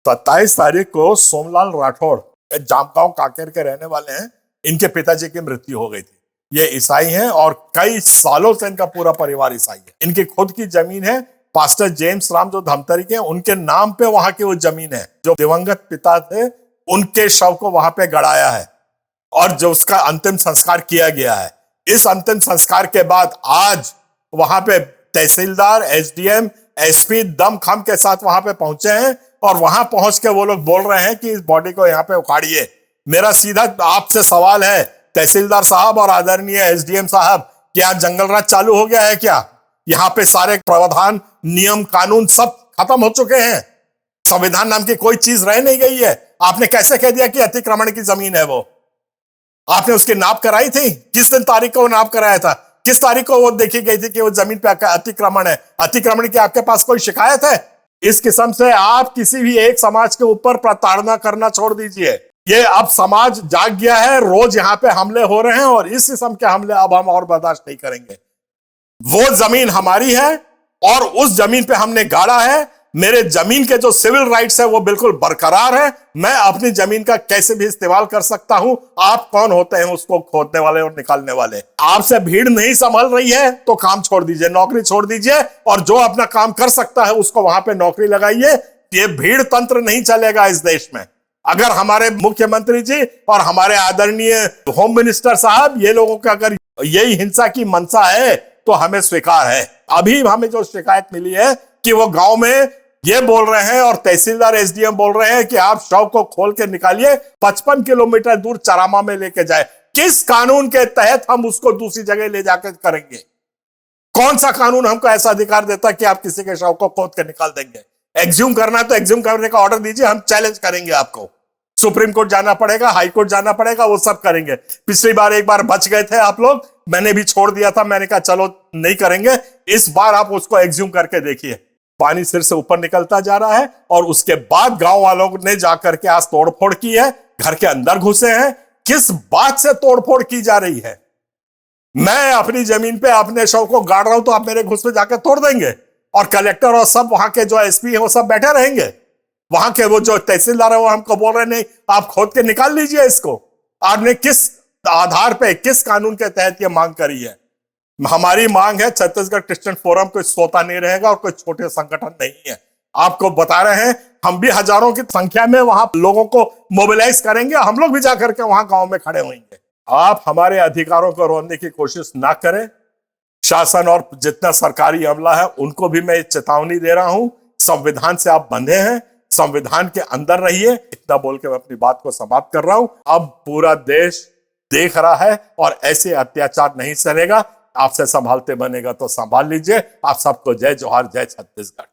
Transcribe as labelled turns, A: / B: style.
A: 27 तारीख को सोमलाल राठौड़ जामगांव कांकेर के रहने वाले हैं। इनके पिताजी की मृत्यु हो गई थी। ये ईसाई हैं और कई सालों से इनका पूरा परिवार ईसाई है। इनकी खुद की जमीन है, पास्टर जेम्स राम जो धमतरी के, उनके नाम पे वहां की वो जमीन है। जो दिवंगत पिता थे उनके शव को वहां पे गड़ाया है और जो उसका अंतिम संस्कार किया गया है। इस अंतिम संस्कार के बाद आज वहां पे तहसीलदार, एसडीएम, एसपी दमखम के साथ वहां पे पहुंचे हैं और वहां पहुंच के वो लोग बोल रहे हैं कि इस बॉडी को यहाँ पे उखाड़िए। मेरा सीधा आपसे सवाल है तहसीलदार साहब और आदरणीय एसडीएम साहब, क्या जंगल राज चालू हो गया है क्या? यहाँ पे सारे प्रावधान, नियम, कानून सब खत्म हो चुके हैं। संविधान नाम की कोई चीज रह नहीं गई है। आपने कैसे कह दिया कि अतिक्रमण की जमीन है वो? आपने उसकी नाप कराई थी? किस दिन तारीख को नाप कराया था? किस तारीख को वो देखी गई थी कि वो जमीन पे अतिक्रमण है? अतिक्रमण की आपके पास कोई शिकायत है? इस किस्म से आप किसी भी एक समाज के ऊपर प्रताड़ना करना छोड़ दीजिए। ये अब समाज जाग गया है, रोज यहाँ पे हमले हो रहे हैं और इस किस्म के हमले अब हम और बर्दाश्त नहीं करेंगे। वो जमीन हमारी है और उस जमीन पे हमने गाड़ा है। मेरे जमीन के जो सिविल राइट्स है वो बिल्कुल बरकरार है। मैं अपनी जमीन का कैसे भी इस्तेमाल कर सकता हूं। आप कौन होते हैं उसको खोदने वाले और निकालने वाले? आपसे भीड़ नहीं संभल रही है तो काम छोड़ दीजिए, नौकरी छोड़ दीजिए और जो अपना काम कर सकता है उसको वहां पे नौकरी लगाइए। ये भीड़ तंत्र नहीं चलेगा इस देश में। अगर हमारे मुख्यमंत्री जी और हमारे आदरणीय होम मिनिस्टर साहब, ये लोगों का अगर यही हिंसा की मंशा है तो हमें स्वीकार है। अभी हमें जो शिकायत मिली है कि वो गांव में ये बोल रहे हैं और तहसीलदार, एसडीएम बोल रहे हैं कि आप शव को खोल के निकालिए, 55 किलोमीटर दूर चरामा में लेके जाए। किस कानून के तहत हम उसको दूसरी जगह ले जाकर करेंगे? कौन सा कानून हमको ऐसा अधिकार देता है कि आप किसी के शव को खोद के निकाल देंगे? एग्ज्यूम करना है तो एग्ज्यूम करने का ऑर्डर दीजिए, हम चैलेंज करेंगे आपको। सुप्रीम कोर्ट जाना पड़ेगा, हाई कोर्ट जाना पड़ेगा, वो सब करेंगे। पिछली बार एक बार बच गए थे आप लोग, मैंने भी छोड़ दिया था, मैंने कहा चलो नहीं करेंगे। इस बार आप उसको एग्ज्यूम करके देखिए। पानी सिर से ऊपर निकलता जा रहा है और उसके बाद गांव वालों ने जाकर के आज तोड़फोड़ की है, घर के अंदर घुसे हैं। किस बात से तोड़फोड़ की जा रही है? मैं अपनी जमीन पे अपने शव को गाड़ रहा हूं तो आप मेरे घुस पे जाकर तोड़ देंगे और कलेक्टर और सब वहां के जो एसपी है वो सब बैठे रहेंगे। वहां के वो जो तहसीलदार है वो हमको बोल रहे नहीं आप खोद के निकाल लीजिए इसको। आपने किस आधार पे, किस कानून के तहत ये मांग करी है? हमारी मांग है छत्तीसगढ़ क्रिश्चियन फोरम कोई सोता नहीं रहेगा और कोई छोटे संगठन नहीं है। आपको बता रहे हैं, हम भी हजारों की संख्या में वहां लोगों को मोबिलाइज करेंगे। हम लोग भी जाकर के वहां गांव में खड़े होंगे। आप हमारे अधिकारों को रोकने की कोशिश ना करें। शासन और जितना सरकारी अमला है उनको भी मैं चेतावनी दे रहा हूं, संविधान से आप बंधे हैं, संविधान के अंदर रहिए। इतना बोल के मैं अपनी बात को समाप्त कर रहा हूं। अब पूरा देश देख रहा है और ऐसे अत्याचार नहीं सहेगा। आपसे संभालते बनेगा तो संभाल लीजिए। आप सबको जय जोहार, जय छत्तीसगढ़।